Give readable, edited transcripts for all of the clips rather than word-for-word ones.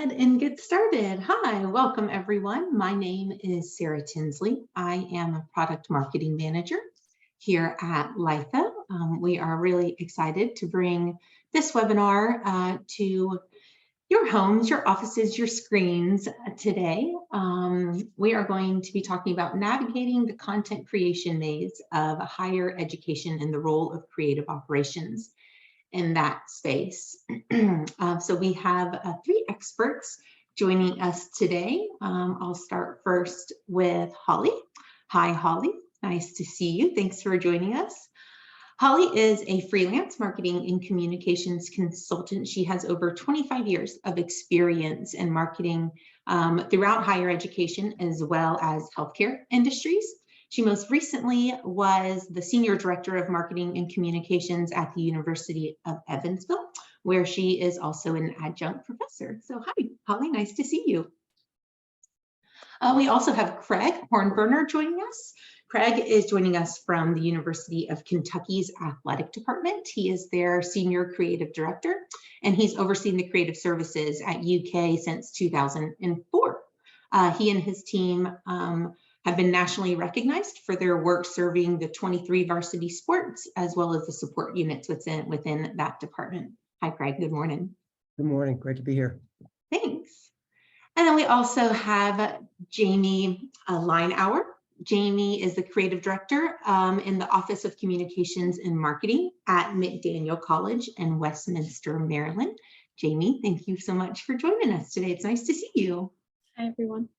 And get started. Hi, welcome everyone. My name is Sarah Tinsley. I am a product marketing manager here at Litha. We are really excited to bring this webinar to your homes, your offices, your screens today. We are going to be talking about navigating the content creation maze of higher education and the role of creative operations in that space. So we have three experts joining us today. I'll start first with Holly. Hi, Holly. Nice to see you. Thanks for joining us. Holly is a freelance marketing and communications consultant. She has over 25 years of experience in marketing throughout higher education as well as healthcare industries. She most recently was the Senior Director of Marketing and Communications at the University of Evansville, where she is also an adjunct professor. So hi, Holly, nice to see you. We also have Craig Hornburner joining us. Craig is joining us from the University of Kentucky's athletic department. He is their Senior Creative Director, and he's overseen the creative services at UK since 2004. He and his team have been nationally recognized for their work serving the 23 varsity sports, as well as the support units within that department. Hi, Craig. Good morning. Good morning. Great to be here. Thanks. And then we also have Jamie Linehour. Jamie is the creative director in the Office of Communications and Marketing at McDaniel College in Westminster, Maryland. Jamie, thank you so much for joining us today. It's nice to see you. Hi, everyone.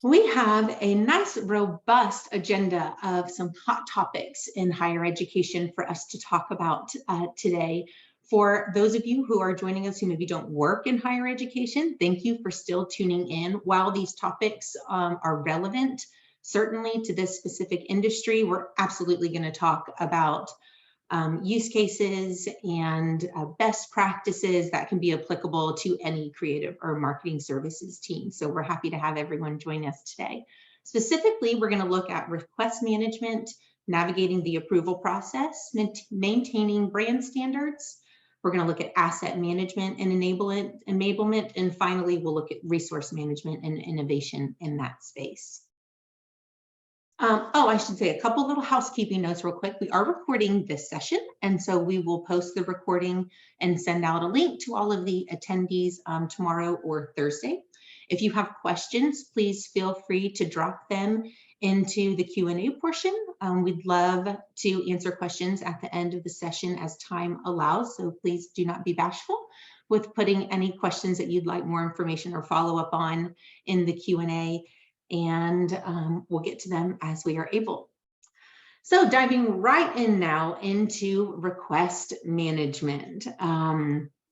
We have a nice, robust agenda of some hot topics in higher education for us to talk about today. For those of you who are joining us who maybe don't work in higher education, thank you for still tuning in. While these topics are relevant, certainly to this specific industry, we're absolutely going to talk about use cases and best practices that can be applicable to any creative or marketing services team. So we're happy to have everyone join us today. Specifically, we're going to look at request management, navigating the approval process, maintaining brand standards. We're going to look at asset management and enablement, and finally, we'll look at resource management and innovation in that space. I should say a couple little housekeeping notes real quick. We are recording this session, and so we will post the recording and send out a link to all of the attendees tomorrow or Thursday. If you have questions, please feel free to drop them into the Q&A portion. We'd love to answer questions at the end of the session as time allows, so please do not be bashful with putting any questions that you'd like more information or follow up on in the Q&A. And we'll get to them as we are able. So diving right in now into request management.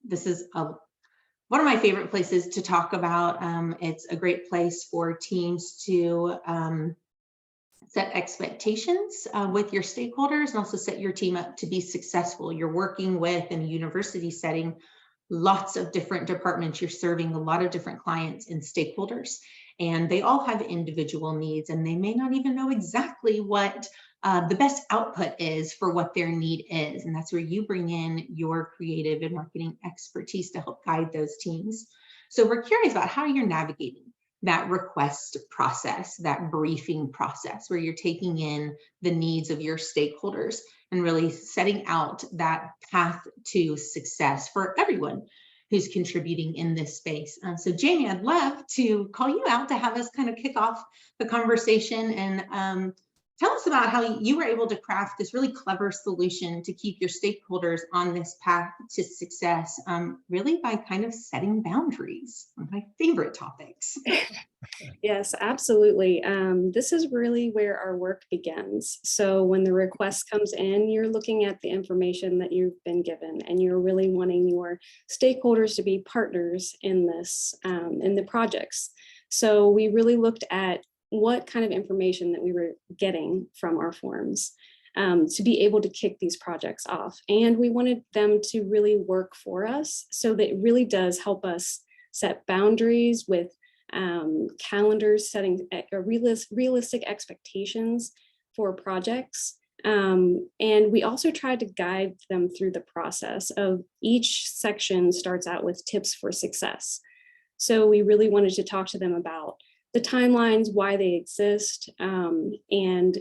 This is one of my favorite places to talk about. It's a great place for teams to set expectations with your stakeholders and also set your team up to be successful. You're working with, in a university setting, lots of different departments. You're serving a lot of different clients and stakeholders. And they all have individual needs, and they may not even know exactly what the best output is for what their need is. And that's where you bring in your creative and marketing expertise to help guide those teams. So we're curious about how you're navigating that request process, that briefing process, where you're taking in the needs of your stakeholders and really setting out that path to success for everyone who's contributing in this space. So Jamie, I'd love to call you out to have us kind of kick off the conversation and tell us about how you were able to craft this really clever solution to keep your stakeholders on this path to success, really by kind of setting boundaries. One of my favorite topics. Yes, absolutely. This is really where our work begins. So when the request comes in, you're looking at the information that you've been given, and you're really wanting your stakeholders to be partners in this, in the projects. So we really looked at what kind of information that we were getting from our forms to be able to kick these projects off. And we wanted them to really work for us. So that it really does help us set boundaries with calendars, setting realistic expectations for projects And we also tried to guide them through the process of each section starts out with tips for success. So we really wanted to talk to them about the timelines, why they exist, and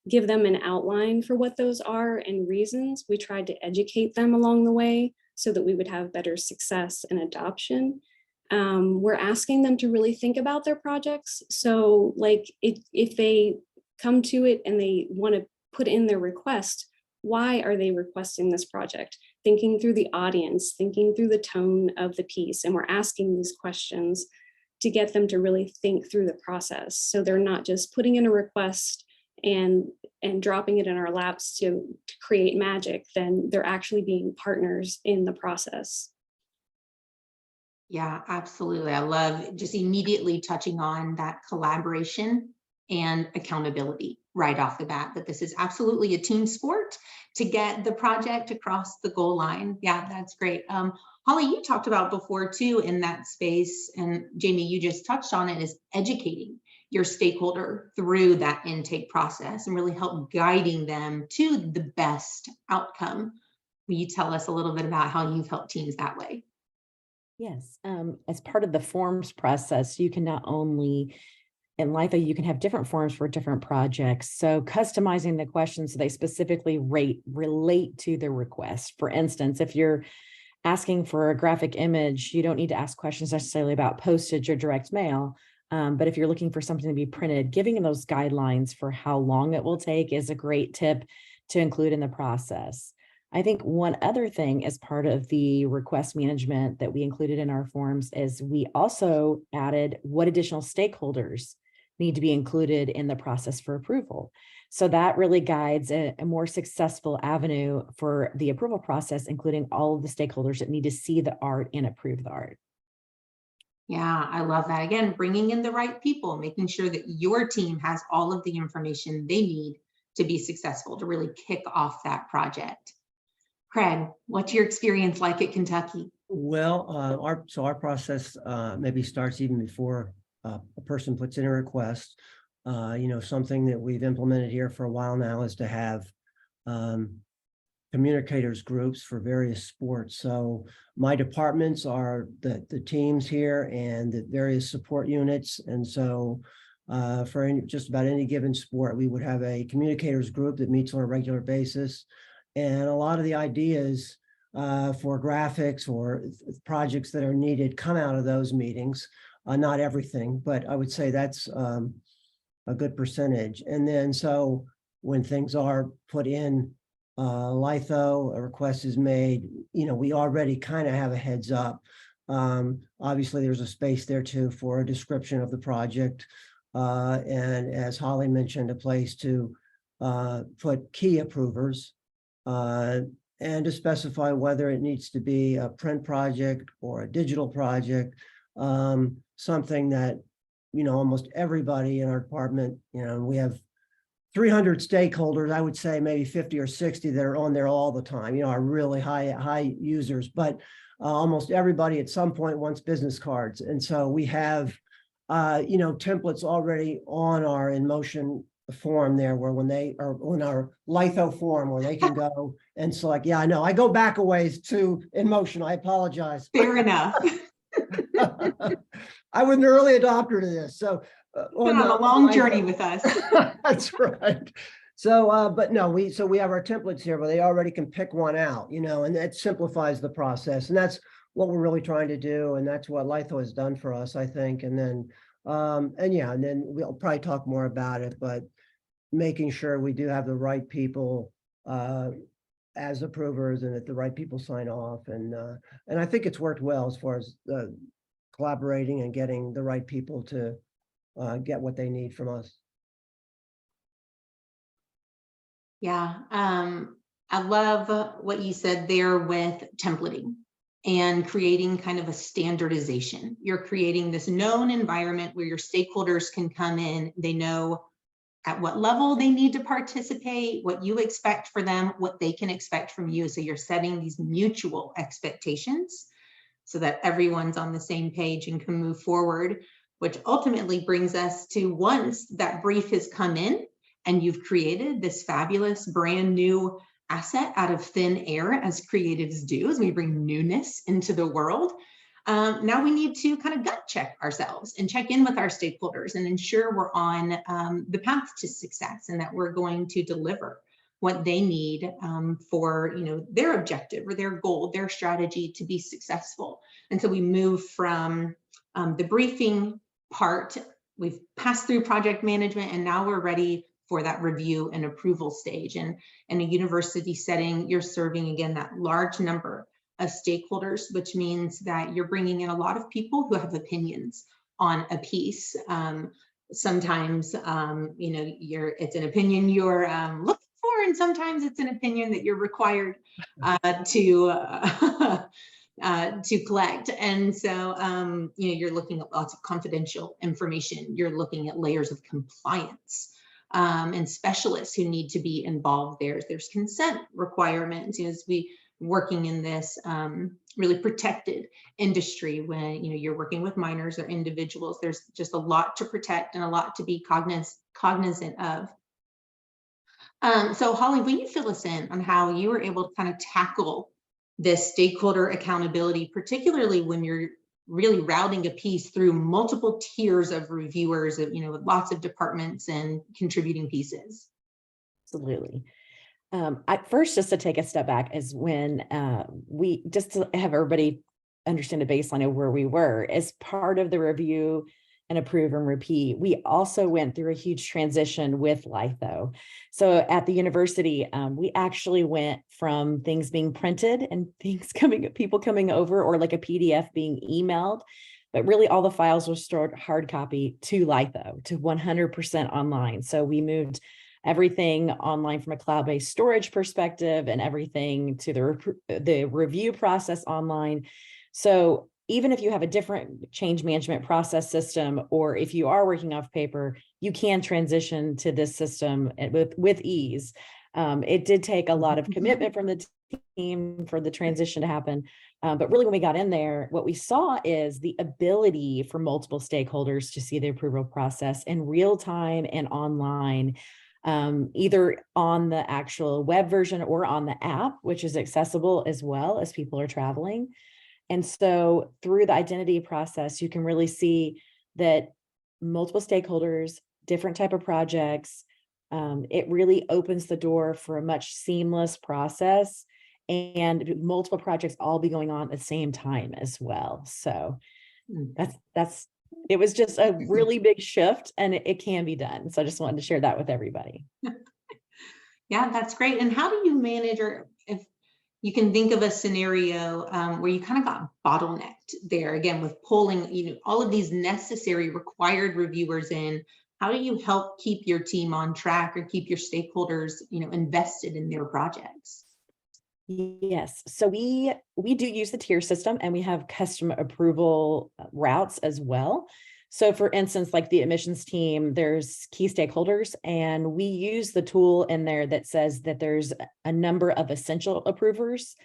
give them an outline for what those are and reasons. We tried to educate them along the way so that we would have better success and adoption. We're asking them to really think about their projects. So like if they come to it and they want to put in their request, why are they requesting this project? Thinking through the audience, thinking through the tone of the piece. And we're asking these questions to get them to really think through the process. So they're not just putting in a request and dropping it in our laps to create magic, then they're actually being partners in the process. Yeah, absolutely. I love just immediately touching on that collaboration and accountability right off the bat, that this is absolutely a team sport to get the project across the goal line. Yeah, that's great. Holly, you talked about before too in that space, and Jamie, you just touched on it, is educating your stakeholder through that intake process and really help guiding them to the best outcome. Will you tell us a little bit about how you've helped teams that way? Yes, as part of the forms process, you can not only, in LIFO, you can have different forms for different projects. So customizing the questions so they specifically relate to the request. For instance, if you're asking for a graphic image, you don't need to ask questions necessarily about postage or direct mail. But if you're looking for something to be printed, giving them those guidelines for how long it will take is a great tip to include in the process. I think one other thing as part of the request management that we included in our forms is we also added what additional stakeholders need to be included in the process for approval. So that really guides a more successful avenue for the approval process, including all of the stakeholders that need to see the art and approve the art. Yeah, I love that. Again, bringing in the right people, making sure that your team has all of the information they need to be successful, to really kick off that project. Craig, what's your experience like at Kentucky? Well, our process maybe starts even before a person puts in a request. Something that we've implemented here for a while now is to have communicators groups for various sports. So my departments are the teams here and the various support units. And so for just about any given sport, we would have a communicators group that meets on a regular basis. And a lot of the ideas for graphics or projects that are needed come out of those meetings. Not everything, but I would say that's a good percentage. And then so when things are put in LIFO, a request is made, we already kind of have a heads up. Obviously, there's a space there too for a description of the project. And as Holly mentioned, a place to put key approvers and to specify whether it needs to be a print project or a digital project, something that, almost everybody in our department, we have 300 stakeholders, I would say maybe 50 or 60 that are on there all the time, are really high users, but almost everybody at some point wants business cards. And so we have, templates already on our InMotion form there where when they are on our LIFO form where they can go and select. Yeah, I know. I go back a ways to InMotion. I apologize. Fair enough. I was an early adopter to this. So Been on a long journey with us. That's right. So, but no, we have our templates here, but they already can pick one out, and that simplifies the process. And that's what we're really trying to do. And that's what LIFO has done for us, I think. And then, and then we'll probably talk more about it, but making sure we do have the right people as approvers and that the right people sign off. And I think it's worked well as far as collaborating and getting the right people to get what they need from us. Yeah, I love what you said there with templating and creating kind of a standardization. You're creating this known environment where your stakeholders can come in, they know at what level they need to participate, what you expect for them, what they can expect from you. So you're setting these mutual expectations so that everyone's on the same page and can move forward, which ultimately brings us to, once that brief has come in and you've created this fabulous brand new asset out of thin air, as creatives do, as we bring newness into the world. Now we need to kind of gut check ourselves and check in with our stakeholders and ensure we're on the path to success, and that we're going to deliver what they need for their objective or their goal, their strategy to be successful. And so we move from the briefing part, we've passed through project management, and now we're ready for that review and approval stage. And in a university setting, you're serving, again, that large number of stakeholders, which means that you're bringing in a lot of people who have opinions on a piece. Sometimes, it's an opinion you're looking for, and sometimes it's an opinion that you're required to collect. And so, you're looking at lots of confidential information. You're looking at layers of compliance and specialists who need to be involved there. There's consent requirements as we working in this really protected industry. When you're working with minors or individuals, there's just a lot to protect and a lot to be cognizant of. So Holly, will you fill us in on how you were able to kind of tackle this stakeholder accountability, particularly when you're really routing a piece through multiple tiers of reviewers, with lots of departments and contributing pieces? Absolutely. First, just to take a step back, is when we just to have everybody understand a baseline of where we were as part of the review and approve and repeat. We also went through a huge transition with Litho. So at the university, we actually went from things being printed and people coming over, or like a PDF being emailed, but really all the files were stored hard copy, to Litho, to 100% online. So we moved everything online from a cloud-based storage perspective, and everything to the review process online. So even if you have a different change management process system, or if you are working off paper, you can transition to this system with ease. It did take a lot of commitment from the team for the transition to happen. But really, when we got in there, what we saw is the ability for multiple stakeholders to see the approval process in real time and online, either on the actual web version or on the app, which is accessible as well as people are traveling. And so through the identity process, you can really see that multiple stakeholders, different type of projects, it really opens the door for a much seamless process, and multiple projects all be going on at the same time as well. So it was just a really big shift, and it can be done. So I just wanted to share that with everybody. Yeah, that's great. And how do you manage, or if you can think of a scenario where you kind of got bottlenecked there, again, with pulling, all of these necessary required reviewers in, how do you help keep your team on track or keep your stakeholders, invested in their projects? Yes. So we do use the tier system, and we have custom approval routes as well. So for instance, like the admissions team, there's key stakeholders, and we use the tool in there that says that there's a number of essential approvers.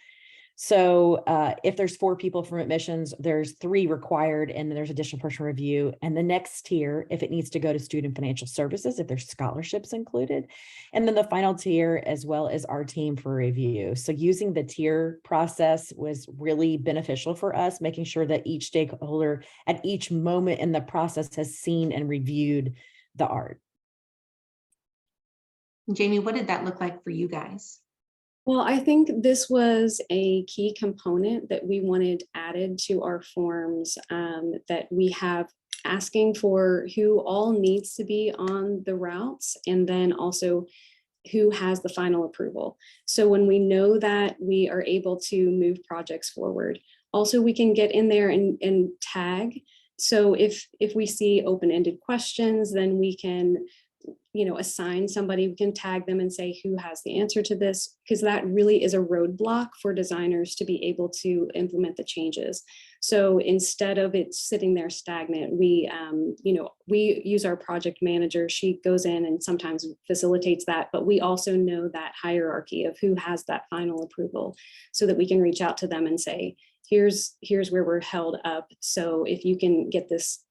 So if there's 4 people from admissions, there's 3 required, and then there's additional person review. And the next tier, if it needs to go to student financial services, if there's scholarships included, and then the final tier as well as our team for review. So using the tier process was really beneficial for us, making sure that each stakeholder at each moment in the process has seen and reviewed the art. Jamie, what did that look like for you guys? Well, I think this was a key component that we wanted added to our forms, that we have asking for who all needs to be on the routes, and then also who has the final approval. So when we know that, we are able to move projects forward. Also, we can get in there and tag. So if we see open-ended questions, then we can assign somebody, we can tag them and say who has the answer to this, because that really is a roadblock for designers to be able to implement the changes. So instead of it sitting there stagnant, we use our project manager. She goes in and sometimes facilitates that, but we also know that hierarchy of who has that final approval, so that we can reach out to them and say, here's where we're held up. So if you can get this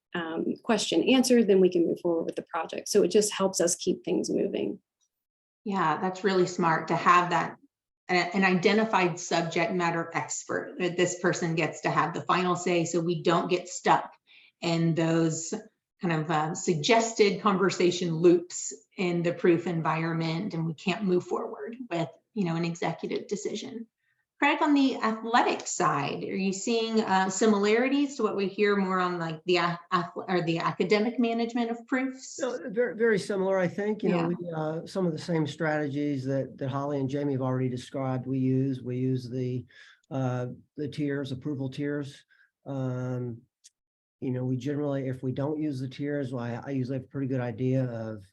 question answered, then we can move forward with the project. So it just helps us keep things moving. Yeah, that's really smart to have that, an identified subject matter expert, that this person gets to have the final say, so we don't get stuck in those kind of suggested conversation loops in the proof environment, and we can't move forward with, an executive decision. Craig, on the athletic side, are you seeing similarities to what we hear more on like the academic management of proofs? No, very, very similar, I think. Yeah. We some of the same strategies that Holly and Jamie have already described. We use the tiers, approval tiers. We generally, if we don't use the tiers, well, I usually have a pretty good idea of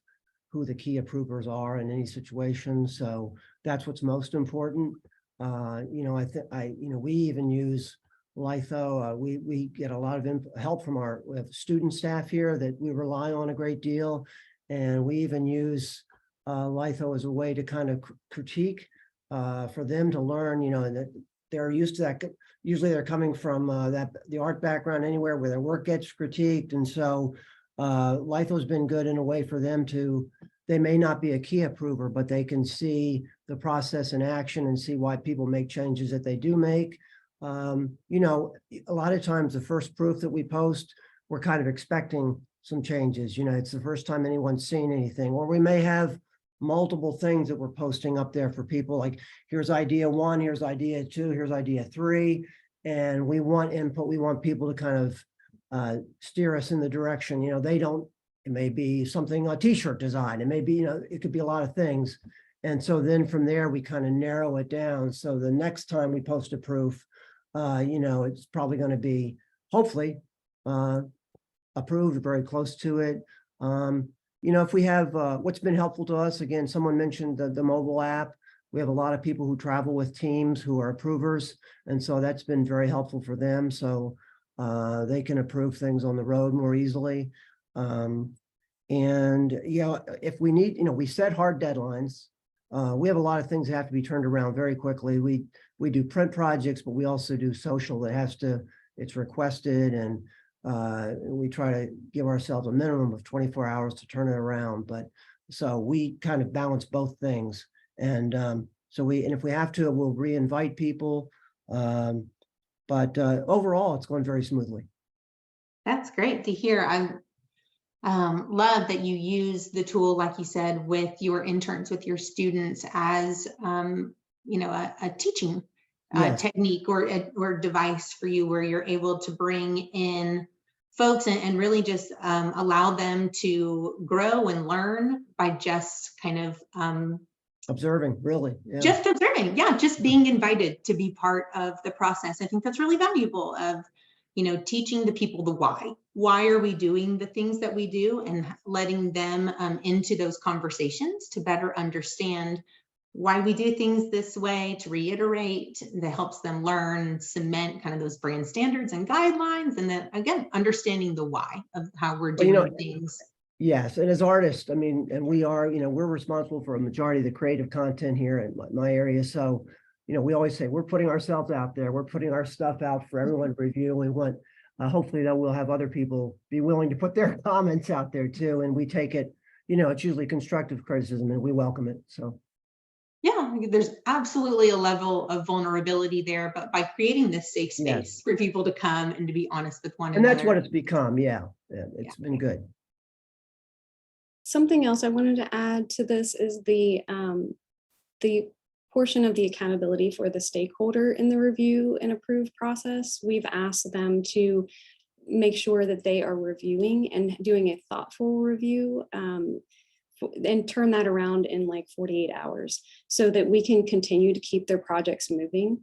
who the key approvers are in any situation. So that's what's most important. We even use Litho. We get a lot of help from we have student staff here that we rely on a great deal. And we even use Litho as a way to kind of critique for them to learn, and that they're used to that. Usually they're coming from the art background anywhere where their work gets critiqued. And so Litho's been good in a way for them they may not be a key approver, but they can see the process in action and see why people make changes that they do make. A lot of times the first proof that we post, we're kind of expecting some changes. It's the first time anyone's seen anything, or we may have multiple things that we're posting up there for people, like here's idea 1, here's idea 2, here's idea 3, and we want input. We want people to kind of steer us in the direction. It may be something, a t-shirt design, it may be, it could be a lot of things. And so then from there, we kind of narrow it down. So the next time we post a proof, it's probably going to be hopefully approved, very close to it. If we have, what's been helpful to us, again, someone mentioned the mobile app. We have a lot of people who travel with teams who are approvers. And so that's been very helpful for them. So they can approve things on the road more easily. If we need, we set hard deadlines. We have a lot of things that have to be turned around very quickly. We do print projects, but we also do social that it's requested, and we try to give ourselves a minimum of 24 hours to turn it around. But so we kind of balance both things. And if we have to, we'll re-invite people. But overall, it's going very smoothly. That's great to hear. I love that you use the tool, like you said, with your interns, with your students as, a teaching technique or device for you, where you're able to bring in folks and really just allow them to grow and learn by just kind of observing, really. Yeah. Just observing. Yeah. Just being invited to be part of the process. I think that's really valuable of, teaching the people the why. Why are we doing the things that we do, and letting them into those conversations to better understand why we do things this way, to reiterate, that helps them learn, cement kind of those brand standards and guidelines. And then again, understanding the why of how we're doing things. Yes. And as artists, and we are, we're responsible for a majority of the creative content here in my area. So, we always say we're putting ourselves out there. We're putting our stuff out for everyone to review. We want, hopefully that we'll have other people be willing to put their comments out there too. And we take it, it's usually constructive criticism, and we welcome it. So. Yeah, there's absolutely a level of vulnerability there, but by creating this safe space for people to come and to be honest with one another. And that's what it's become. Yeah. It's been good. Something else I wanted to add to this is the portion of the accountability for the stakeholder in the review and approve process. We've asked them to make sure that they are reviewing and doing a thoughtful review and turn that around in like 48 hours so that we can continue to keep their projects moving.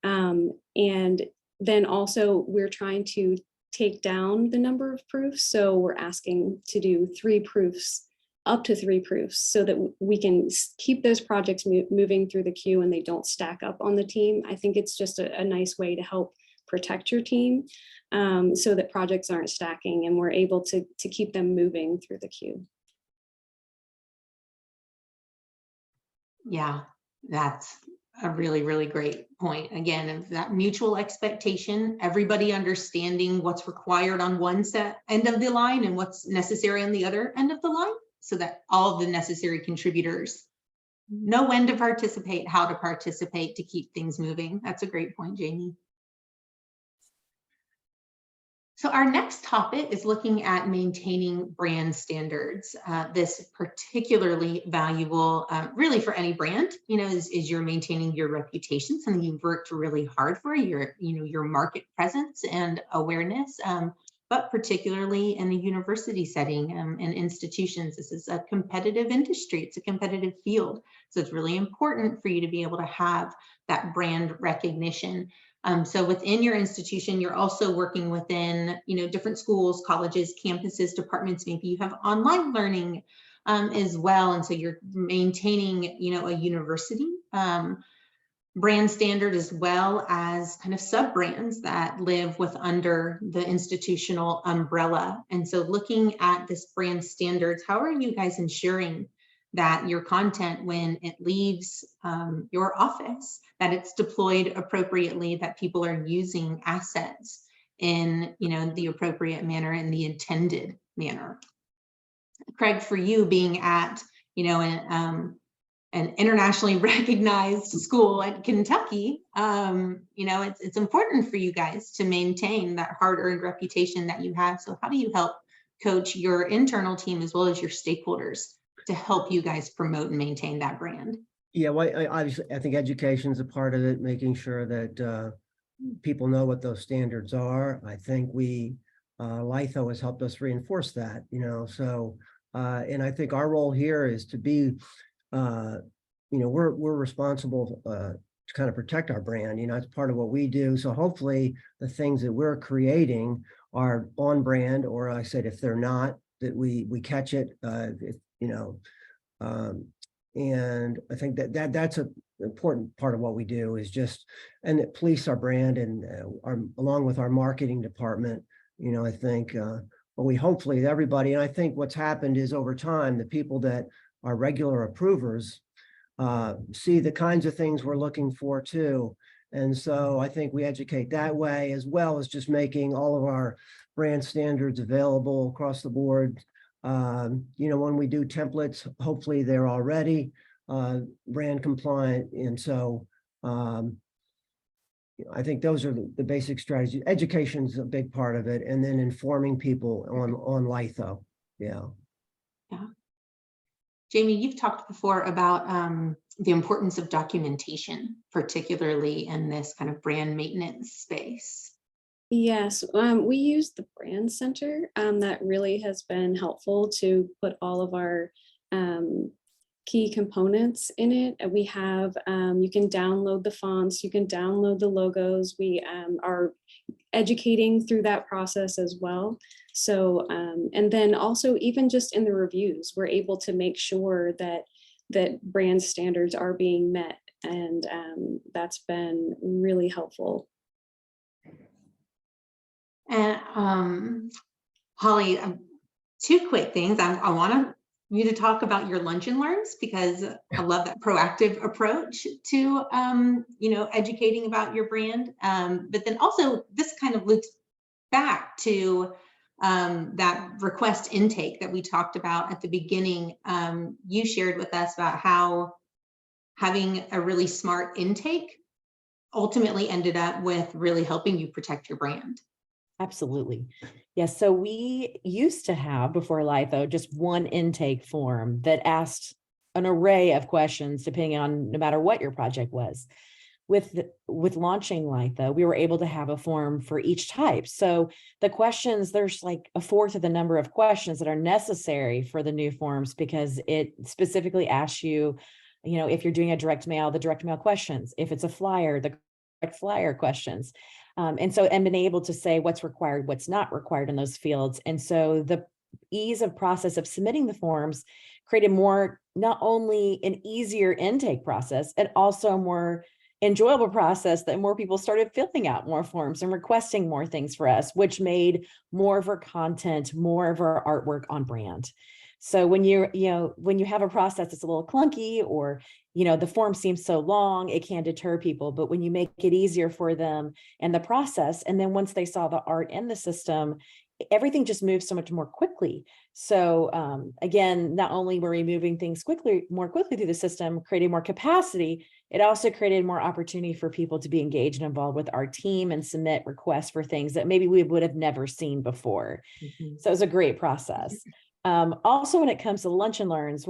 And then also we're trying to take down the number of proofs. So we're asking to do 3 proofs, up to 3 proofs, so that we can keep those projects moving through the queue and they don't stack up on the team. I think it's just a nice way to help protect your team so that projects aren't stacking and we're able to keep them moving through the queue. Yeah, that's a really, really great point. Again, of that mutual expectation, everybody understanding what's required on one end of the line and what's necessary on the other end of the line, so that all of the necessary contributors know when to participate, how to participate to keep things moving. That's a great point, Jamie. So our next topic is looking at maintaining brand standards. This particularly valuable, really for any brand, is you're maintaining your reputation, something you've worked really hard for, your market presence and awareness, but particularly in a university setting and institutions. This is a competitive industry. It's a competitive field. So it's really important for you to be able to have that brand recognition. So within your institution, you're also working within, different schools, colleges, campuses, departments. Maybe you have online learning as well. And so you're maintaining, a university brand standard, as well as kind of sub brands that live under the institutional umbrella. And so looking at this brand standards, how are you guys ensuring that your content, when it leaves your office, that it's deployed appropriately, that people are using assets in the appropriate manner, in the intended manner? Craig, for you, being at an internationally recognized school at Kentucky, it's important for you guys to maintain that hard-earned reputation that you have. So how do you help coach your internal team as well as your stakeholders to help you guys promote and maintain that brand? Yeah, well, obviously, I think education is a part of it, making sure that people know what those standards are. I think LITHO has helped us reinforce that, so, and I think our role here is to be, we're responsible to kind of protect our brand, it's part of what we do. So hopefully the things that we're creating are on brand, or I said, if they're not, that we catch it, and I think that's an important part of what we do, is just, and that police our brand, and along with our marketing department, I think, but we hopefully everybody, and I think what's happened is over time, the people that are regular approvers see the kinds of things we're looking for too. And so I think we educate that way, as well as just making all of our brand standards available across the board. When we do templates, hopefully they're already brand compliant. And so I think those are the basic strategies. Education is a big part of it, and then informing people on LITHO. Yeah. Jamie, you've talked before about the importance of documentation, particularly in this kind of brand maintenance space. Yes, we use the brand center. That really has been helpful to put all of our key components in it. We have, you can download the fonts, you can download the logos. We are educating through that process as well. So, and then also even just in the reviews, we're able to make sure that brand standards are being met. And that's been really helpful. And Holly, two quick things. I want you to talk about your lunch and learns, because I love that proactive approach to educating about your brand. But then also this kind of loops back to that request intake that we talked about at the beginning. You shared with us about how having a really smart intake ultimately ended up with really helping you protect your brand. Absolutely. Yes. So we used to have, before LITHO, just one intake form that asked an array of questions depending on no matter what your project was. With launching LITHO, we were able to have a form for each type. So the questions, there's like a fourth of the number of questions that are necessary for the new forms, because it specifically asks you, if you're doing a direct mail, the direct mail questions, if it's a flyer, the direct flyer questions. And been able to say what's required, what's not required in those fields. And so the ease of process of submitting the forms created not only an easier intake process, and also a more enjoyable process, that more people started filling out more forms and requesting more things for us, which made more of our content, more of our artwork on brand. So when when you have a process that's a little clunky, or, the form seems so long, it can deter people. But when you make it easier for them and the process, and then once they saw the art in the system, everything just moves so much more quickly. So again, not only were we moving things more quickly through the system, creating more capacity, it also created more opportunity for people to be engaged and involved with our team and submit requests for things that maybe we would have never seen before. So it was a great process. Also, when it comes to lunch and learns,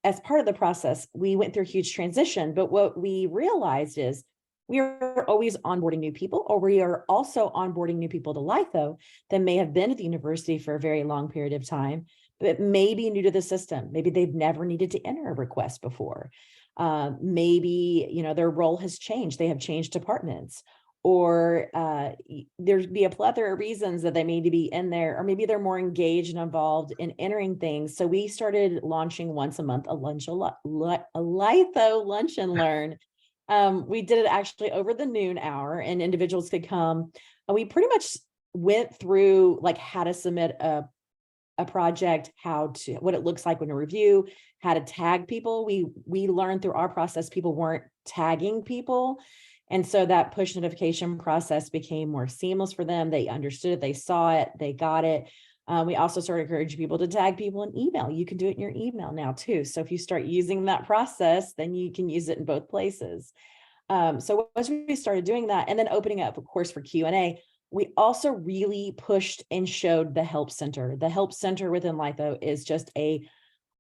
as part of the process, we went through a huge transition, but what we realized is we are always onboarding new people, or we are also onboarding new people to LIFO that may have been at the university for a very long period of time, but may be new to the system. Maybe they've never needed to enter a request before. Maybe, their role has changed. They have changed departments, or there'd be a plethora of reasons that they need to be in there, or maybe they're more engaged and involved in entering things. So we started launching once a month a LIFO lunch and learn. We did it actually over the noon hour, and individuals could come. And we pretty much went through like how to submit a project, what it looks like when a review, how to tag people. We learned through our process, people weren't tagging people. And so that push notification process became more seamless for them. They understood it, they saw it, they got it. We also started encouraging people to tag people in email. You can do it in your email now too. So if you start using that process, then you can use it in both places. So once we started doing that, and then opening up, of course, for Q&A, we also really pushed and showed the Help Center. The Help Center within LIFO is just a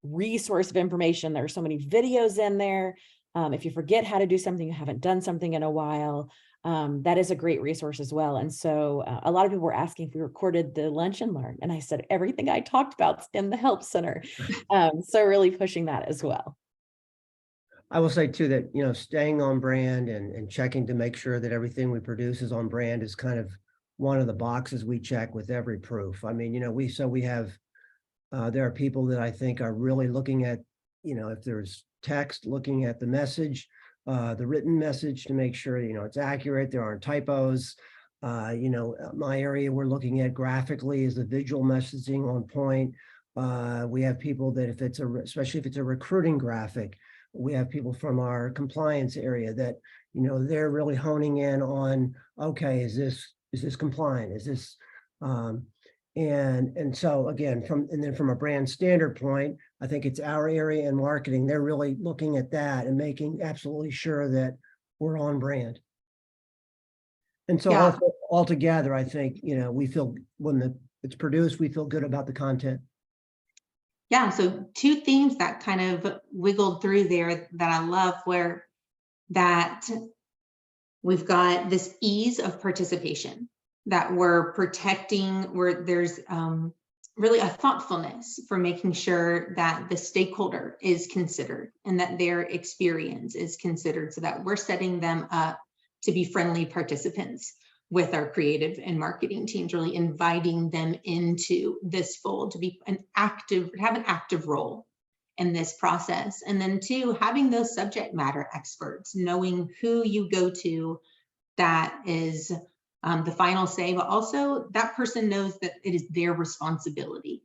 resource of information. There are so many videos in there. If you forget how to do something, you haven't done something in a while, that is a great resource as well. And so a lot of people were asking if we recorded the lunch and learn. And I said, everything I talked about is in the Help Center. So really pushing that as well. I will say too that, staying on brand and checking to make sure that everything we produce is on brand is kind of one of the boxes we check with every proof. I mean, we have, there are people that I think are really looking at, if there's text, looking at the message, the written message to make sure, it's accurate, there aren't typos. My area we're looking at graphically is the visual messaging on point. We have people that especially if it's a recruiting graphic, we have people from our compliance area that, they're really honing in on, okay, is this compliant? Is this, and so again, from a brand standard point, I think it's our area in marketing. They're really looking at that and making absolutely sure that we're on brand. And so Yeah. altogether, I think, we feel when it's produced, we feel good about the content. Yeah, so two themes that kind of wiggled through there that I love were that we've got this ease of participation, that we're protecting, where there's really a thoughtfulness for making sure that the stakeholder is considered and that their experience is considered, so that we're setting them up to be friendly participants with our creative and marketing teams, really inviting them into this fold to be have an active role in this process. And then two, having those subject matter experts, knowing who you go to, that is the final say, but also that person knows that it is their responsibility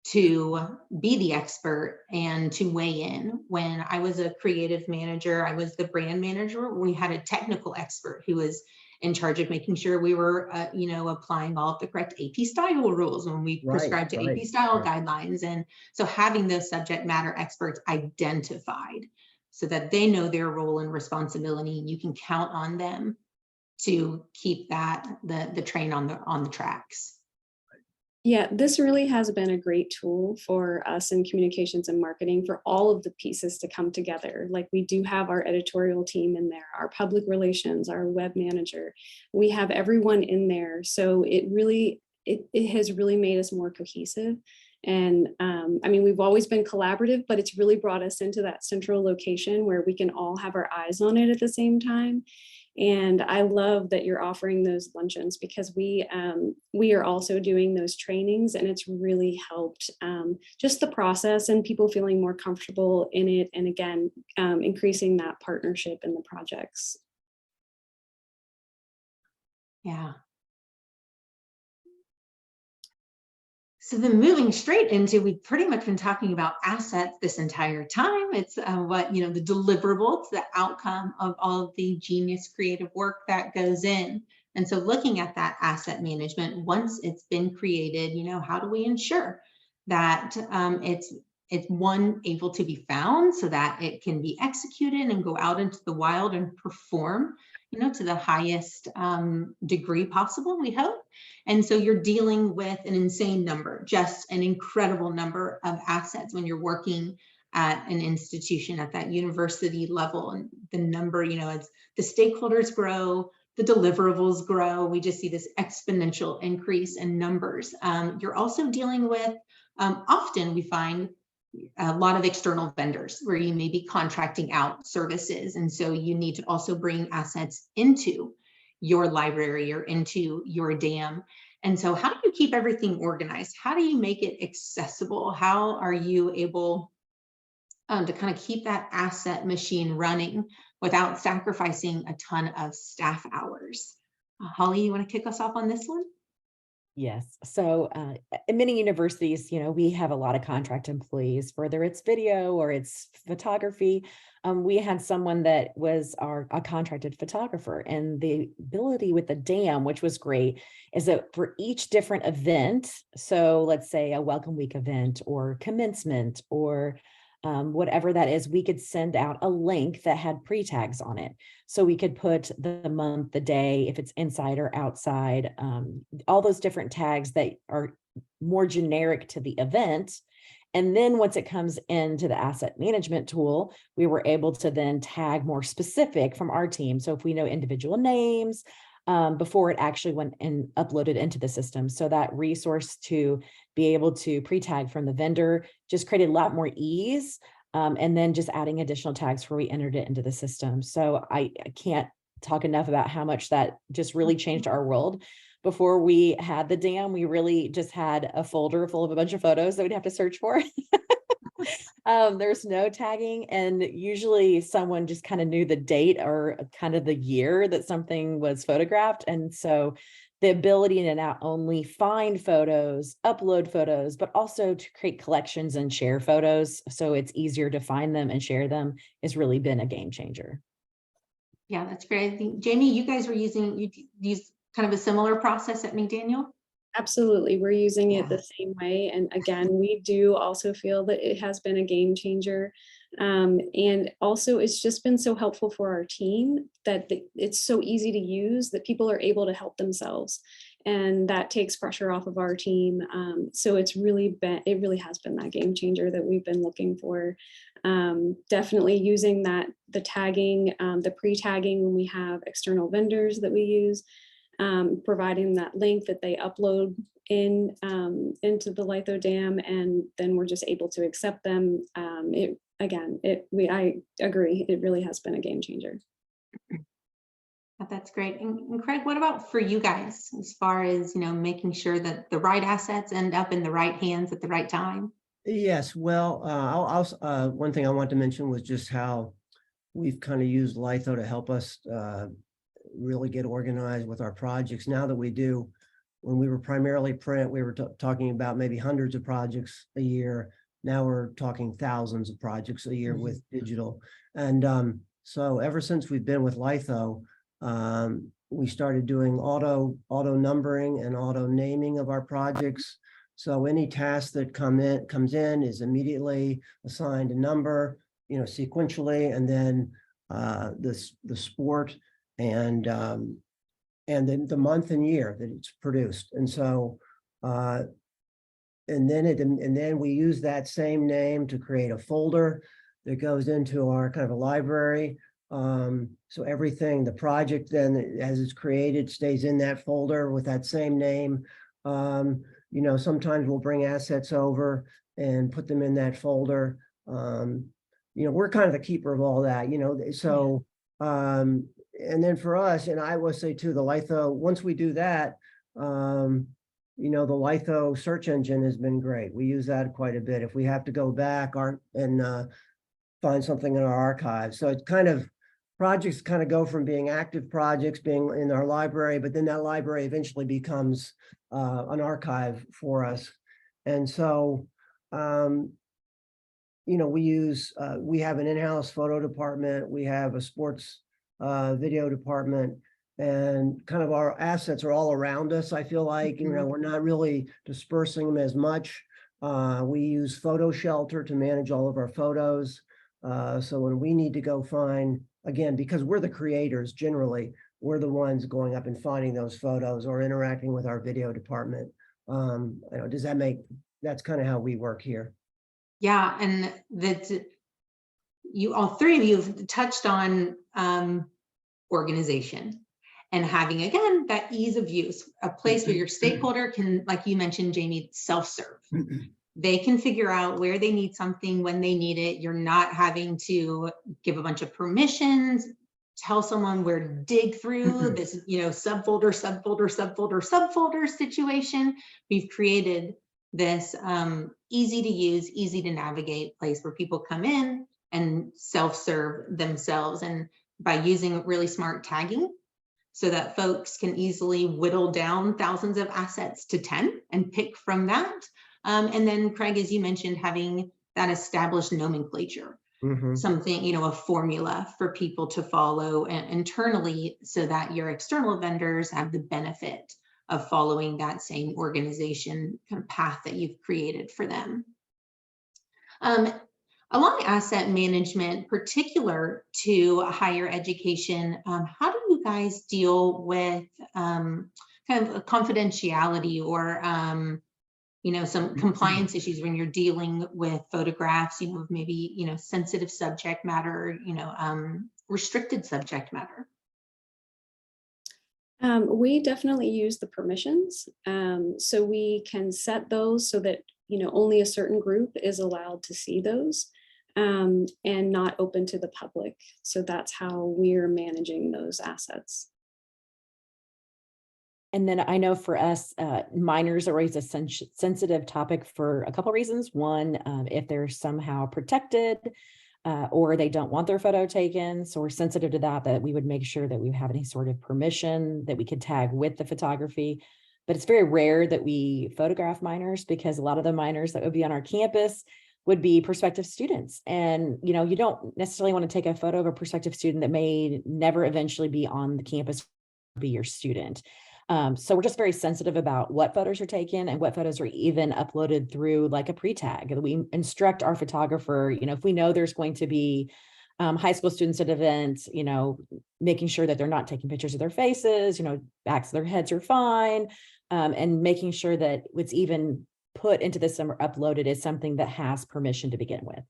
to be the expert and to weigh in. When I was a creative manager, I was the brand manager. We had a technical expert who was in charge of making sure we were, applying all of the correct AP style rules when we prescribed to AP style guidelines. And so having those subject matter experts identified so that they know their role and responsibility, and you can count on them to keep the train on the tracks. Yeah, this really has been a great tool for us in communications and marketing for all of the pieces to come together. Like, we do have our editorial team in there, our public relations, our web manager. We have everyone in there. So it has really made us more cohesive. And we've always been collaborative, but it's really brought us into that central location where we can all have our eyes on it at the same time. And I love that you're offering those luncheons, because we are also doing those trainings, and it's really helped just the process and people feeling more comfortable in it. And again, increasing that partnership in the projects. Yeah. So then moving straight into, we've pretty much been talking about assets this entire time. It's what, the deliverable, it's the outcome of all of the genius creative work that goes in. And so looking at that asset management, once it's been created, how do we ensure that it's one, able to be found so that it can be executed and go out into the wild and perform, to the highest degree possible, we hope. And so you're dealing with an insane number, just an incredible number of assets when you're working at an institution at that university level. And the number, as the stakeholders grow, the deliverables grow, we just see this exponential increase in numbers. You're also dealing with, often we find a lot of external vendors where you may be contracting out services. And so you need to also bring assets into your library or into your dam. And so how do you keep everything organized? How do you make it accessible? How are you able to kind of keep that asset machine running without sacrificing a ton of staff hours? Holly, you want to kick us off on this one? Yes. So in many universities, we have a lot of contract employees, whether it's video or it's photography. We had someone that was a contracted photographer, and the ability with the dam, which was great, is that for each different event, so let's say a welcome week event or commencement or whatever that is, we could send out a link that had pre-tags on it. So we could put the month, the day, if it's inside or outside, all those different tags that are more generic to the event. And then once it comes into the asset management tool, we were able to then tag more specific from our team. So if we know individual names, before it actually went and uploaded into the system. So that resource to be able to pre-tag from the vendor just created a lot more ease. And then just adding additional tags where we entered it into the system. So I can't talk enough about how much that just really changed our world. Before we had the dam, we really just had a folder full of a bunch of photos that we'd have to search for. There's no tagging, and usually someone just kind of knew the date or kind of the year that something was photographed. And so the ability to not only find photos, upload photos, but also to create collections and share photos so it's easier to find them and share them has really been a game changer. Yeah, that's great. I think, Jamie, you guys were you use kind of a similar process at McDaniel? Absolutely. We're using it Yeah. the same way. And again, we do also feel that it has been a game changer. And also it's just been so helpful for our team that it's so easy to use that people are able to help themselves. And that takes pressure off of our team. So it really has been that game changer that we've been looking for. Definitely using the tagging, the pre-tagging when we have external vendors that we use. Providing that link that they upload into the Litho dam, and then we're just able to accept them. I agree, it really has been a game changer. That's great. And Craig, what about for you guys as far as making sure that the right assets end up in the right hands at the right time? Yes, well, one thing I want to mention was just how we've kind of used Litho to help us really get organized with our projects. Now that we do, when we were primarily print, we were talking about maybe hundreds of projects a year. Now we're talking thousands of projects a year with digital. And so ever since we've been with Litho, we started doing auto numbering and auto naming of our projects. So any task that comes in is immediately assigned a number, sequentially, and then the sport and then the month and year that it's produced. And so and then we use that same name to create a folder that goes into our kind of a library. So everything, the project then as it's created stays in that folder with that same name. Sometimes we'll bring assets over and put them in that folder. We're kind of the keeper of all that, so and then for us, and I will say too, the Litho, once we do that, the Litho search engine has been great. We use that quite a bit if we have to go back and find something in our archive. So it's projects kind of go from being active projects being in our library, but then that library eventually becomes an archive for us. And so, you know, we have an in-house photo department, we have a sports video department, and kind of our assets are all around us. I feel like, you know, we're not really dispersing them as much. We use Photo Shelter to manage all of our photos. So when we need to go find, again, because we're the creators, generally, we're the ones going up and finding those photos or interacting with our video department. You know, does that make, that's kind of how we work here. Yeah, and that you, all three of you have touched on organization and having, again, that ease of use, a place where your stakeholder can, like you mentioned, Jamie, self-serve. They can figure out where they need something, when they need it. You're not having to give a bunch of permissions, tell someone where to dig through this, you know, subfolder situation. We've created this easy to use, easy to navigate place where people come in and self-serve themselves, and by using really smart tagging so that folks can easily whittle down thousands of assets to 10 and pick from that. And then Craig, as you mentioned, having that established nomenclature, something, you know, a formula for people to follow internally so that your external vendors have the benefit of following that same organization kind of path that you've created for them. Along asset management, particular to higher education, how do you guys deal with kind of a confidentiality or you know, some compliance issues when you're dealing with photographs, you know, maybe, you know, sensitive subject matter, you know, restricted subject matter? We definitely use the permissions. So we can set those so that, you know, only a certain group is allowed to see those, and not open to the public. So that's how we're managing those assets. And then I know for us, minors are always a sensitive topic for a couple of reasons. One, if they're somehow protected or they don't want their photo taken. So we're sensitive to that we would make sure that we have any sort of permission that we could tag with the photography. But it's very rare that we photograph minors, because a lot of the minors that would be on our campus would be prospective students. And, you know, you don't necessarily want to take a photo of a prospective student that may never eventually be on the campus, be your student. So we're just very sensitive about what photos are taken and what photos are even uploaded through like a pre-tag. We instruct our photographer, you know, if we know there's going to be high school students at events, you know, making sure that they're not taking pictures of their faces, you know, backs of their heads are fine, and making sure that what's even put into the summer uploaded is something that has permission to begin with.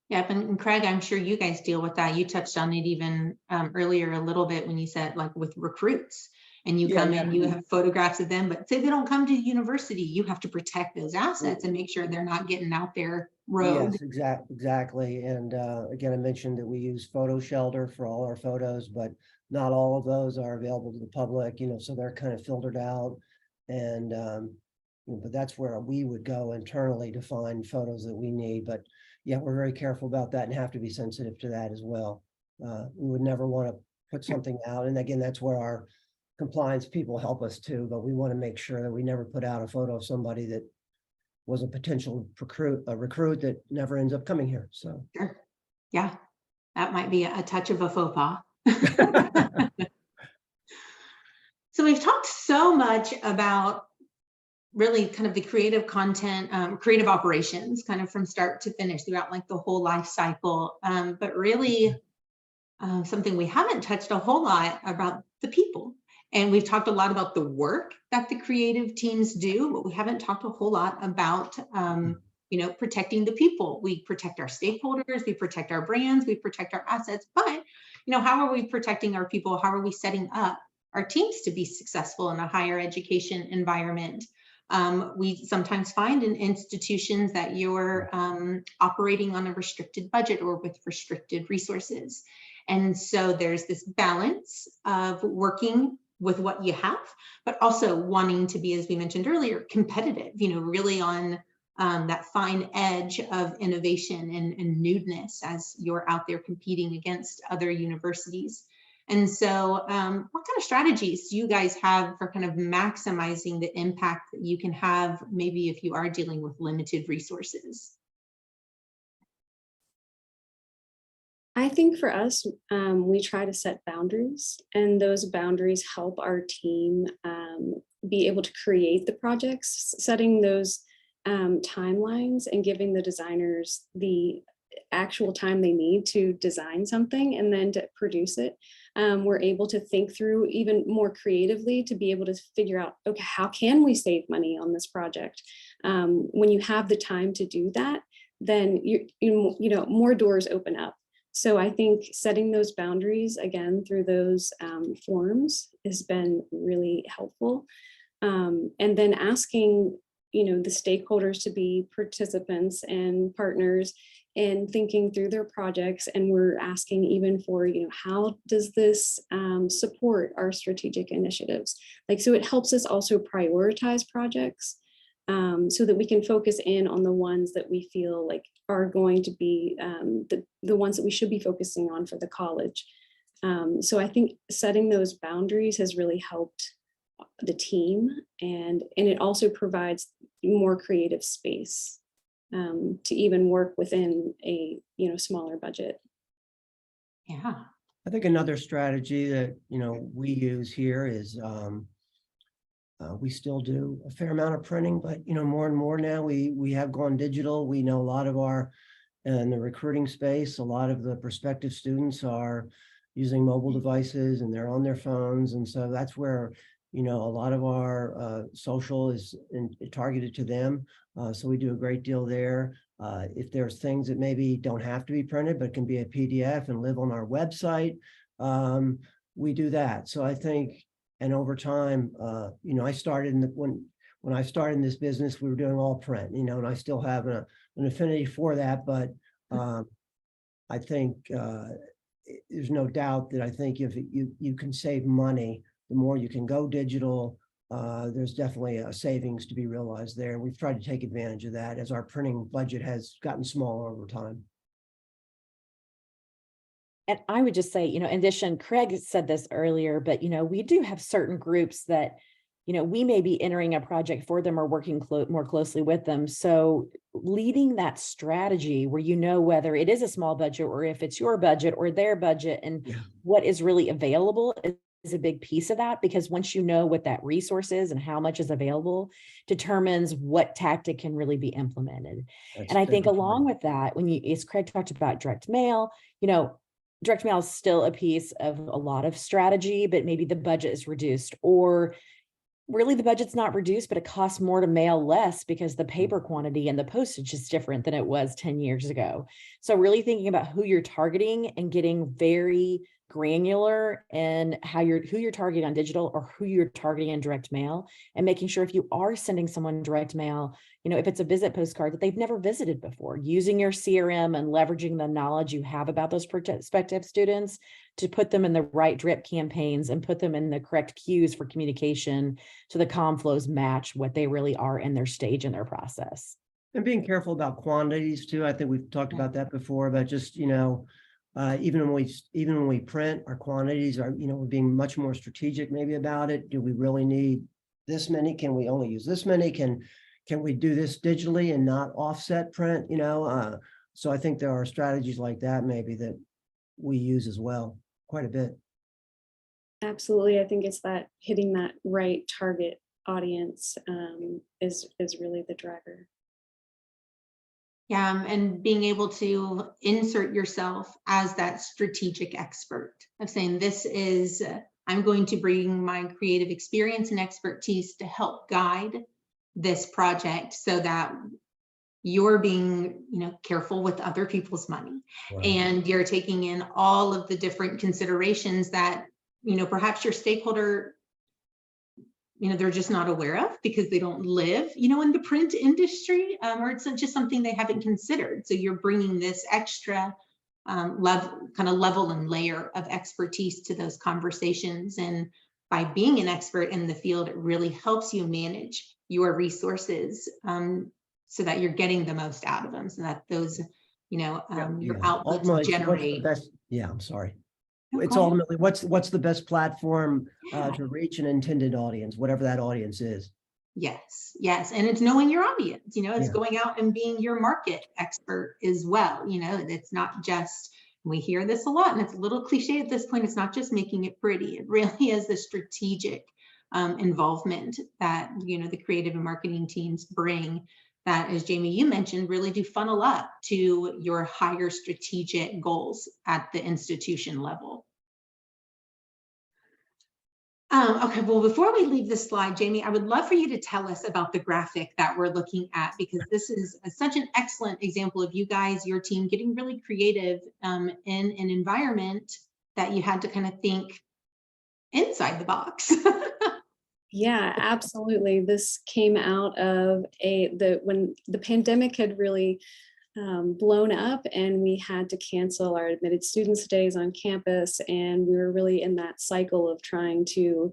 Yep, and Craig, I'm sure you guys deal with that. You touched on it even earlier a little bit when you said, like, with recruits, and you come in, you have photographs of them, but say they don't come to university, you have to protect those assets and make sure they're not getting out there rogue. Yes, exactly. And again, I mentioned that we use Photo Shelter for all our photos, but not all of those are available to the public, you know, so they're kind of filtered out. And but that's where we would go internally to find photos that we need. But yeah, we're very careful about that and have to be sensitive to that as well. We would never want to put something out. And again, that's where our compliance people help us too, but we want to make sure that we never put out a photo of somebody that was a potential recruit that never ends up coming here. So Sure. Yeah, that might be a touch of a faux pas. So we've talked so much about really kind of the creative content, creative operations, kind of from start to finish throughout like the whole life cycle. But really something we haven't touched a whole lot about the people. And we've talked a lot about the work that the creative teams do, but we haven't talked a whole lot about, you know, protecting the people. We protect our stakeholders, we protect our brands, we protect our assets, but, you know, how are we protecting our people? How are we setting up our teams to be successful in a higher education environment? We sometimes find in institutions that you're operating on a restricted budget or with restricted resources. And so there's this balance of working with what you have, but also wanting to be, as we mentioned earlier, competitive, you know, really on that fine edge of innovation and newness as you're out there competing against other universities. And so what kind of strategies do you guys have for kind of maximizing the impact that you can have, maybe if you are dealing with limited resources? I think for us, we try to set boundaries, and those boundaries help our team be able to create the projects, setting those timelines and giving the designers the actual time they need to design something and then to produce it. We're able to think through even more creatively to be able to figure out, okay, how can we save money on this project? When you have the time to do that, then you know, more doors open up. So I think setting those boundaries again through those forms has been really helpful. And then asking, you know, the stakeholders to be participants and partners in thinking through their projects. And we're asking even for, you know, how does this support our strategic initiatives? Like, so it helps us also prioritize projects so that we can focus in on the ones that we feel like are going to be the ones that we should be focusing on for the college. So I think setting those boundaries has really helped the team, and it also provides more creative space to even work within a, you know, smaller budget. Yeah. I think another strategy that, you know, we use here is we still do a fair amount of printing, but, you know, more and more now we have gone digital. We know a lot of our, in the recruiting space, a lot of the prospective students are using mobile devices and they're on their phones. And so that's where, you know, a lot of our social is targeted to them. So we do a great deal there. If there's things that maybe don't have to be printed, but can be a PDF and live on our website, we do that. So I think, and over time, you know, I started in when I started in this business, we were doing all print, you know, and I still have an affinity for that. But I think there's no doubt that I think if you can save money, the more you can go digital, there's definitely a savings to be realized there. And we've tried to take advantage of that as our printing budget has gotten smaller over time. And I would just say, you know, in addition, Craig said this earlier, but, you know, we do have certain groups that, you know, we may be entering a project for them or working more closely with them. So leading that strategy where you know whether it is a small budget or if it's your budget or their budget and what is really available is a big piece of that, because once you know what that resource is and how much is available determines what tactic can really be implemented. And I think along with that, as Craig talked about direct mail, you know, direct mail is still a piece of a lot of strategy, but maybe the budget is reduced, or really the budget's not reduced, but it costs more to mail less because the paper quantity and the postage is different than it was 10 years ago. So really thinking about who you're targeting and getting very granular in who you're targeting on digital or who you're targeting in direct mail, and making sure if you are sending someone direct mail, you know, if it's a visit postcard that they've never visited before, using your CRM and leveraging the knowledge you have about those prospective students to put them in the right drip campaigns and put them in the correct cues for communication so the comm flows match what they really are in their stage in their process. And being careful about quantities too. I think we've talked about that before, but just, you know, even when we print, our quantities are, you know, we're being much more strategic maybe about it. Do we really need this many? Can we only use this many? Can we do this digitally and not offset print? You know, so I think there are strategies like that maybe that we use as well quite a bit. Absolutely. I think it's that hitting that right target audience is really the driver. Yeah, and being able to insert yourself as that strategic expert of saying, this is, I'm going to bring my creative experience and expertise to help guide this project so that you're being, you know, careful with other people's money. Right. And you're taking in all of the different considerations that, you know, perhaps your stakeholder, you know, they're just not aware of because they don't live, you know, in the print industry, or it's just something they haven't considered. So you're bringing this extra level and layer of expertise to those conversations. And by being an expert in the field, it really helps you manage your resources so that you're getting the most out of them, so that those, you know, your outputs generate. Yeah, I'm sorry. it's Go ahead. ultimately what's the best platform to reach an intended audience, whatever that audience is. Yes, yes. And it's knowing your audience, it's Yeah. going out and being your market expert as well. It's not just, we hear this a lot and it's a little cliche at this point. It's not just making it pretty. It really is the strategic involvement that, the creative and marketing teams bring that, as Jamie, you mentioned, really do funnel up to your higher strategic goals at the institution level. Okay, well, before we leave this slide, Jamie, I would love for you to tell us about the graphic that we're looking at, because this is such an excellent example of you guys, your team, getting really creative in an environment that you had to kind of think inside the box. Yeah, absolutely. This came out of when the pandemic had really blown up and we had to cancel our admitted students days on campus, and we were really in that cycle of trying to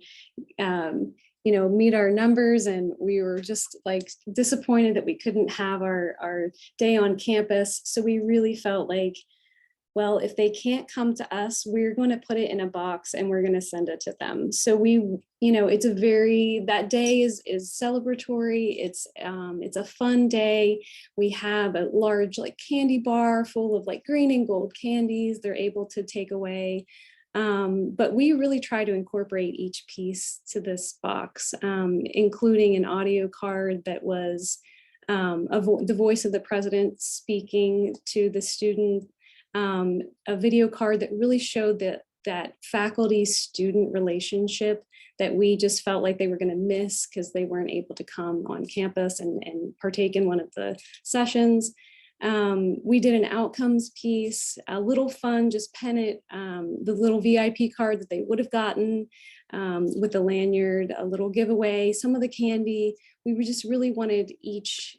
meet our numbers, and we were just like disappointed that we couldn't have our day on campus. So we really felt like, well, if they can't come to us, we're going to put it in a box and we're going to send it to them. So that day is celebratory. It's a fun day. We have a large candy bar full of green and gold candies they're able to take away. But we really try to incorporate each piece to this box, including an audio card that was the voice of the president speaking to the student. A video card that really showed that faculty-student relationship that we just felt like they were going to miss because they weren't able to come on campus and partake in one of the sessions. We did an outcomes piece, a little fun, just pen it, the little VIP card that they would have gotten with the lanyard, a little giveaway, some of the candy. We just really wanted each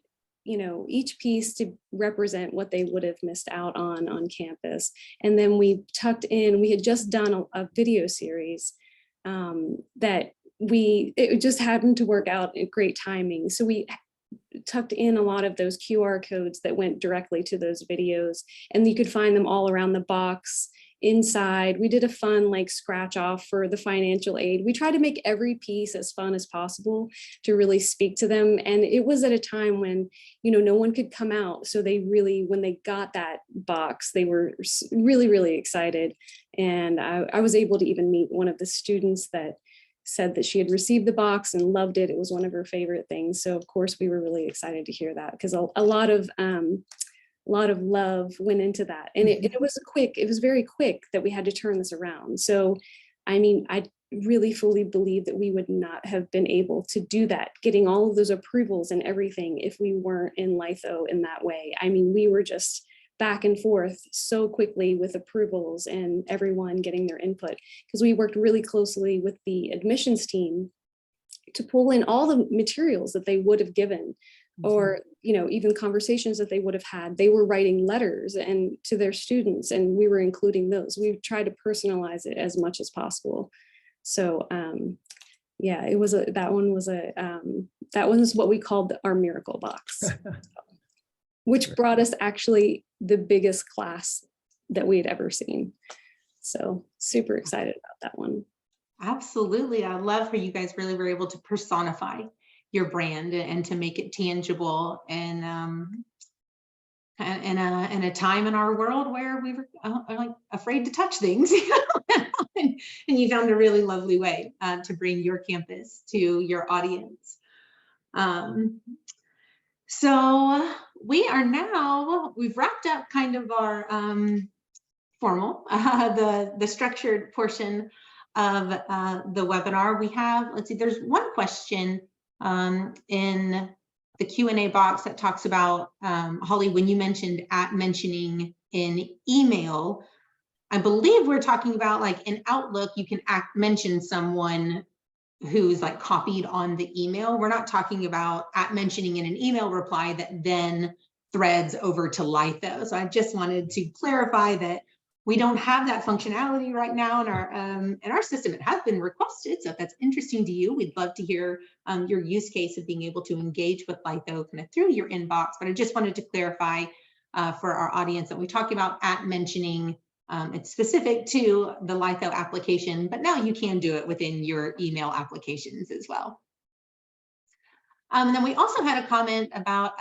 piece to represent what they would have missed out on campus. And then we had just done a video series that it just happened to work out at great timing. So we tucked in a lot of those QR codes that went directly to those videos, and you could find them all around the box. Inside, we did a fun scratch off for the financial aid. We try to make every piece as fun as possible to really speak to them. And it was at a time when, no one could come out. So when they got that box, they were really, really excited. And I was able to even meet one of the students that said that she had received the box and loved it. It was one of her favorite things. So of course we were really excited to hear that, because a lot of love went into that. And it was very quick that we had to turn this around. So, I really fully believe that we would not have been able to do that, getting all of those approvals and everything, if we weren't in Litho in that way. We were just back and forth so quickly with approvals and everyone getting their input, because we worked really closely with the admissions team to pull in all the materials that they would have given, or even conversations that they would have had. They were writing letters and to their students, and we were including those. We tried to personalize it as much as possible. So that one was what we called our miracle box, which brought us actually the biggest class that we had ever seen. So super excited about that one. Absolutely. I love how you guys really were able to personify your brand and to make it tangible, and in a time in our world where we were afraid to touch things, and you found a really lovely way to bring your campus to your audience. So we've wrapped up kind of our formal, the structured portion of the webinar. We have, there's one question in the Q&A box that talks about, Holly, when you mentioned mentioning in email, I believe we're talking about in Outlook, you can mention someone who's copied on the email. We're not talking about mentioning in an email reply that then threads over to Litho. So I just wanted to clarify that we don't have that functionality right now in our system. It has been requested, so if that's interesting to you, we'd love to hear your use case of being able to engage with Litho kind of through your inbox. But I just wanted to clarify for our audience that we talk about mentioning It's specific to the Litho application, but now you can do it within your email applications as well. And then we also had a comment about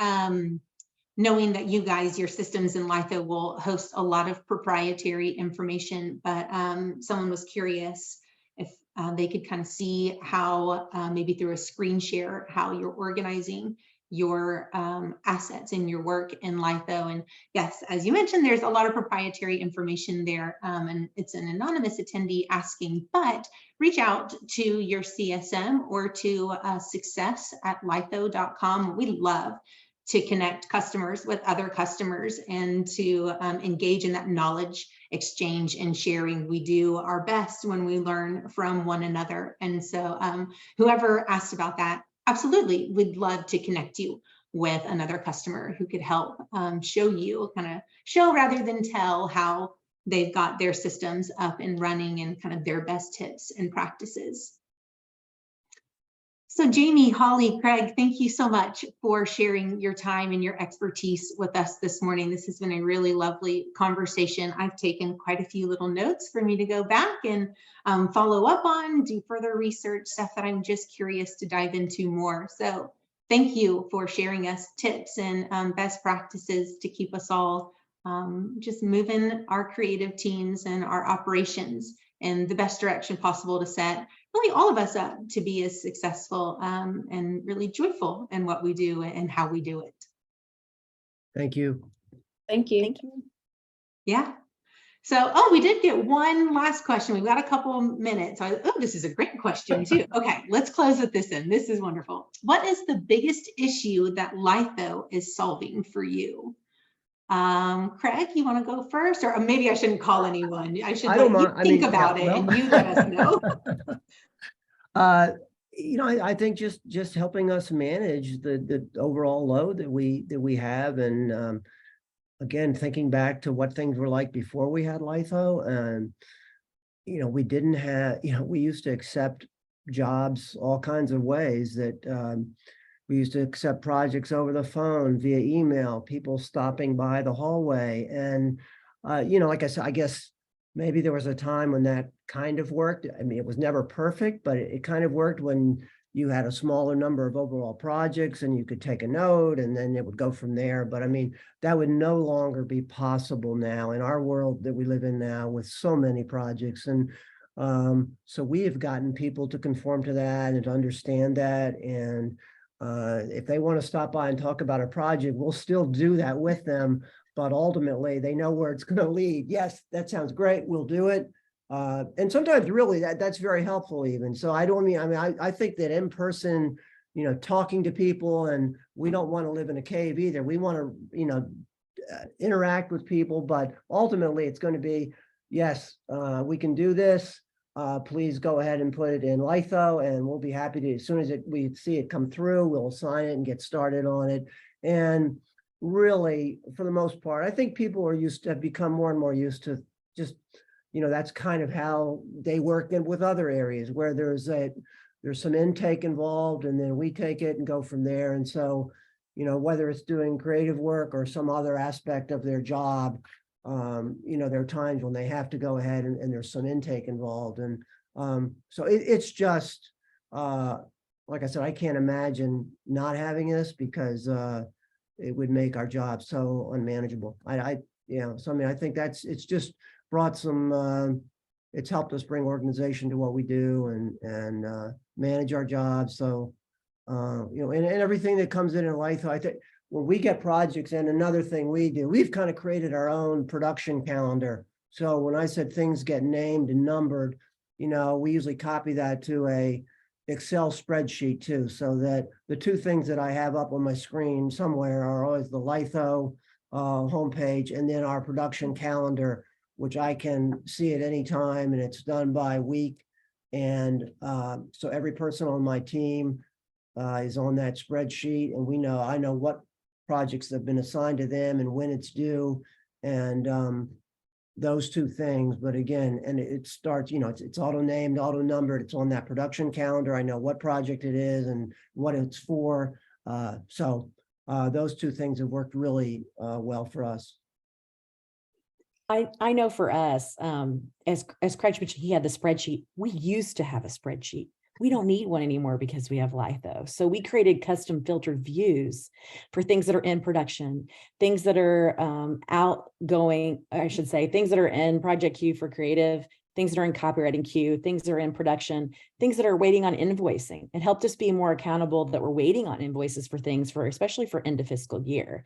knowing that you guys, your systems in Litho will host a lot of proprietary information, but someone was curious if they could kind of see how maybe through a screen share, how you're organizing your assets in your work in Litho. And yes, as you mentioned, there's a lot of proprietary information there, and it's an anonymous attendee asking, but reach out to your CSM or to success@litho.com. We love to connect customers with other customers and to engage in that knowledge exchange and sharing. We do our best when we learn from one another. And so whoever asked about that, absolutely, we'd love to connect you with another customer who could help show you, show rather than tell, how they've got their systems up and running and kind of their best tips and practices. So Jamie, Holly, Craig, thank you so much for sharing your time and your expertise with us this morning. This has been a really lovely conversation. I've taken quite a few little notes for me to go back and follow up on, do further research, stuff that I'm just curious to dive into more. So thank you for sharing us tips and best practices to keep us all just moving our creative teams and our operations in the best direction possible to set really all of us up to be as successful and really joyful in what we do and how we do it. Thank you. Thank you. Thank you. Yeah. So, oh, we did get one last question. We've got a couple of minutes. Oh, this is a great question too. Okay, let's close with this in. This is wonderful. What is the biggest issue that Litho is solving for you? Craig, you want to go first? Or maybe I shouldn't call anyone. I should let you think about it and you let us know. I think just helping us manage the overall load that we have, and again, thinking back to what things were like before we had Litho, and we didn't have, we used to accept jobs all kinds of ways. That we used to accept projects over the phone, via email, people stopping by the hallway, and like I said, I guess maybe there was a time when that kind of worked. I mean, it was never perfect, but it kind of worked when you had a smaller number of overall projects and you could take a note and then it would go from there. But I mean, that would no longer be possible now in our world that we live in now with so many projects. And so we have gotten people to conform to that and to understand that. And if they want to stop by and talk about a project, we'll still do that with them. But ultimately, they know where it's going to lead. Yes, that sounds great. We'll do it. And sometimes really that's very helpful even. So I think that in person, talking to people, and we don't want to live in a cave either. We want to, interact with people, but ultimately it's going to be, yes, we can do this. Please go ahead and put it in Litho, and we'll be happy to, as soon as we see it come through, we'll sign it and get started on it. And really, for the most part, I think people have become more and more used to just, that's kind of how they work in with other areas where there's some intake involved, and then we take it and go from there. And so, whether it's doing creative work or some other aspect of their job, there are times when they have to go ahead and there's some intake involved. And so it's just, like I said, I can't imagine not having this, because it would make our job so unmanageable. So I mean, I think it's just brought some, it's helped us bring organization to what we do and manage our jobs. So, and everything that comes in Litho, I think when we get projects, and another thing we do, we've kind of created our own production calendar. So when I said things get named and numbered, we usually copy that to a Excel spreadsheet too, so that the two things that I have up on my screen somewhere are always the Litho homepage, and then our production calendar, which I can see at any time, and it's done by week. And so every person on my team is on that spreadsheet, and I know what projects have been assigned to them and when it's due, and those two things. But again, and it starts, it's auto named, auto numbered, it's on that production calendar. I know what project it is and what it's for. So those two things have worked really well for us. I know for us, as Craig mentioned, he had the spreadsheet. We used to have a spreadsheet. We don't need one anymore because we have Litho. So we created custom filtered views for things that are in production, things that are outgoing, I should say, things that are in project queue for creative, things that are in copywriting queue, things that are in production, things that are waiting on invoicing. It helped us be more accountable that we're waiting on invoices for things for, especially for end of fiscal year.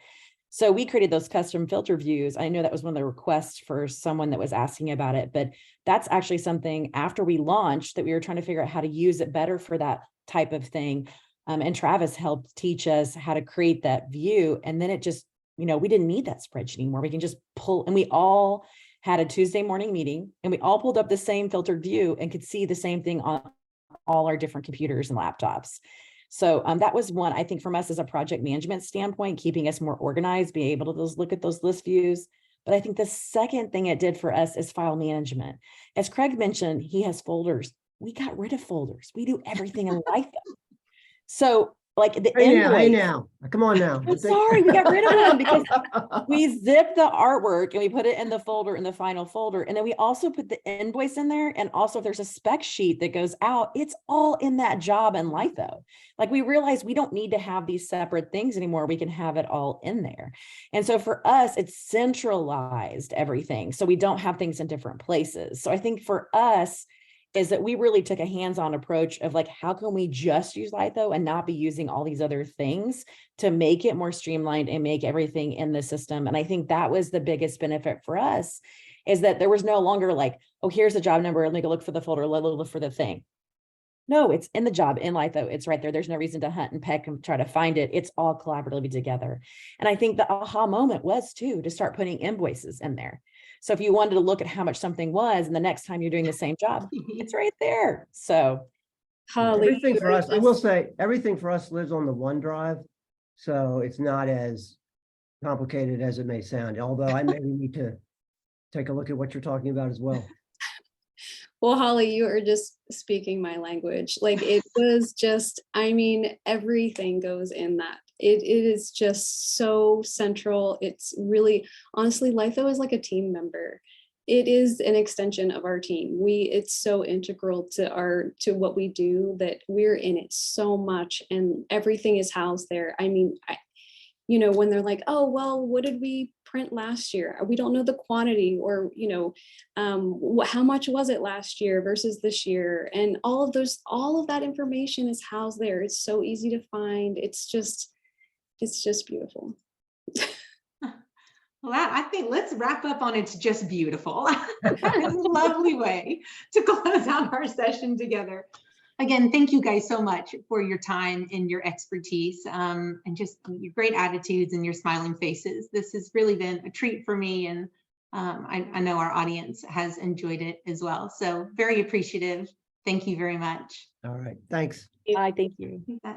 So we created those custom filter views. I know that was one of the requests for someone that was asking about it, but that's actually something after we launched that we were trying to figure out how to use it better for that type of thing. And Travis helped teach us how to create that view. And then it just, we didn't need that spreadsheet anymore. We can just pull, and we all had a Tuesday morning meeting and we all pulled up the same filtered view and could see the same thing on all our different computers and laptops. So that was one, I think, from us as a project management standpoint, keeping us more organized, being able to look at those list views. But I think the second thing it did for us is file management. As Craig mentioned, he has folders. We got rid of folders. We do everything in Litho. So like the Hey now, come on now. I'm sorry, we got rid of them because we zipped the artwork and we put it in the folder, in the final folder. And then we also put the invoice in there. And also if there's a spec sheet that goes out, it's all in that job in Litho. Like we realized we don't need to have these separate things anymore. We can have it all in there. And so for us, it's centralized everything. So we don't have things in different places. So I think for us, is that we really took a hands-on approach of like, how can we just use Litho and not be using all these other things to make it more streamlined and make everything in the system. And I think that was the biggest benefit for us, is that there was no longer like, oh, here's the job number, let me go look for the folder, let me look for the thing. No, it's in the job in Litho. It's right there. There's no reason to hunt and peck and try to find it. It's all collaboratively together. And I think the aha moment was too, to start putting invoices in there. So if you wanted to look at how much something was, and the next time you're doing the same job, it's right there. So everything for us, I will say, everything for us lives on the OneDrive. So it's not as complicated as it may sound, although I maybe need to take a look at what you're talking about as well. Well, Holly, you are just speaking my language. Like it was just, I mean, everything goes in that. It is just so central. It's really, honestly, Litho is like a team member. It is an extension of our team. It's so integral to what we do that we're in it so much, and everything is housed there. I mean, when they're like, oh, well, what did we print last year? We don't know the quantity, or, how much was it last year versus this year? And all of that information is housed there. It's so easy to find. It's just beautiful. Well, I think let's wrap up on it's just beautiful. It's a lovely way to close out our session together. Again, thank you guys so much for your time and your expertise, and just your great attitudes and your smiling faces. This has really been a treat for me, and I know our audience has enjoyed it as well. So very appreciative. Thank you very much. All right, thanks. I thank you. You bet.